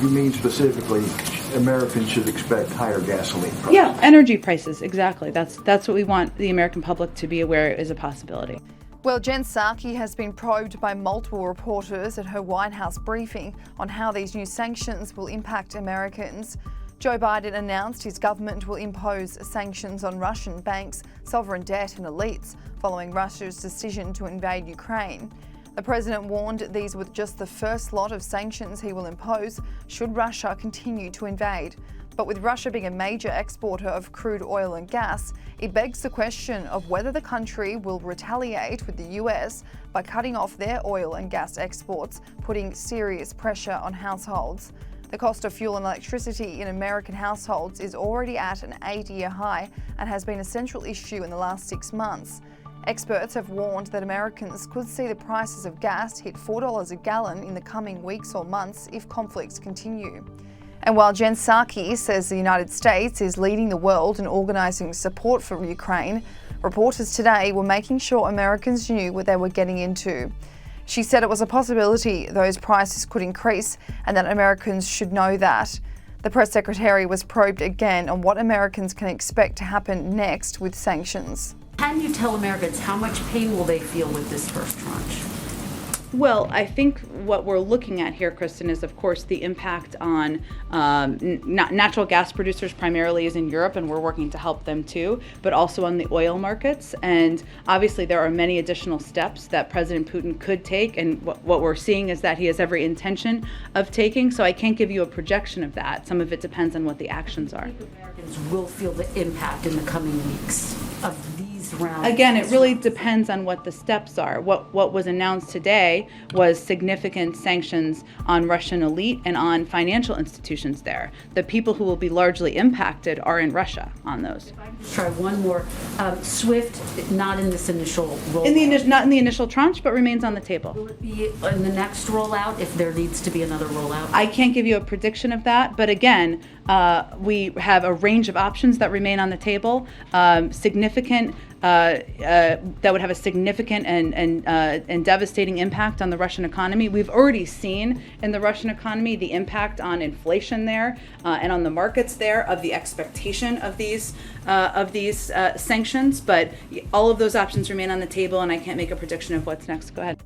you mean specifically Americans should expect higher gasoline prices? Yeah, energy prices, exactly. That's what we want the American public to be aware is a possibility. Well, Jen Psaki has been probed by multiple reporters at her White House briefing on how these new sanctions will impact Americans. Joe Biden announced his government will impose sanctions on Russian banks, sovereign debt and elites following Russia's decision to invade Ukraine. The president warned these were just the first lot of sanctions he will impose should Russia continue to invade. But with Russia being a major exporter of crude oil and gas, it begs the question of whether the country will retaliate with the US by cutting off their oil and gas exports, putting serious pressure on households. The cost of fuel and electricity in American households is already at an 8-year high and has been a central issue in the last 6 months. Experts have warned that Americans could see the prices of gas hit $4 a gallon in the coming weeks or months if conflicts continue. And while Jen Psaki says the United States is leading the world in organising support for Ukraine, reporters today were making sure Americans knew what they were getting into. She said it was a possibility those prices could increase and that Americans should know that. The press secretary was probed again on what Americans can expect to happen next with sanctions. Can you tell Americans how much pain will they feel with this first tranche? Well, I think what we're looking at here, Kristen, is of course the impact on natural gas producers primarily is in Europe, and we're working to help them too, but also on the oil markets. And obviously there are many additional steps that President Putin could take, and what we're seeing is that he has every intention of taking, so I can't give you a projection of that. Some of it depends on what the actions are. Americans will feel the impact in the coming weeks of these rounds. Again, it really depends on what the steps are. What was announced today was significant sanctions on Russian elite and on financial institutions there. The people who will be largely impacted are in Russia on those. Try one more. SWIFT, not in this initial rollout. Not in the initial tranche, but remains on the table. Will it be in the next rollout if there needs to be another rollout? I can't give you a prediction of that, but again, we have a range of options that remain on the table. That would have a significant and devastating impact on the Russian economy. We've already seen in the Russian economy the impact on inflation there and on the markets there of the expectation of these sanctions. But all of those options remain on the table, and I can't make a prediction of what's next. Go ahead.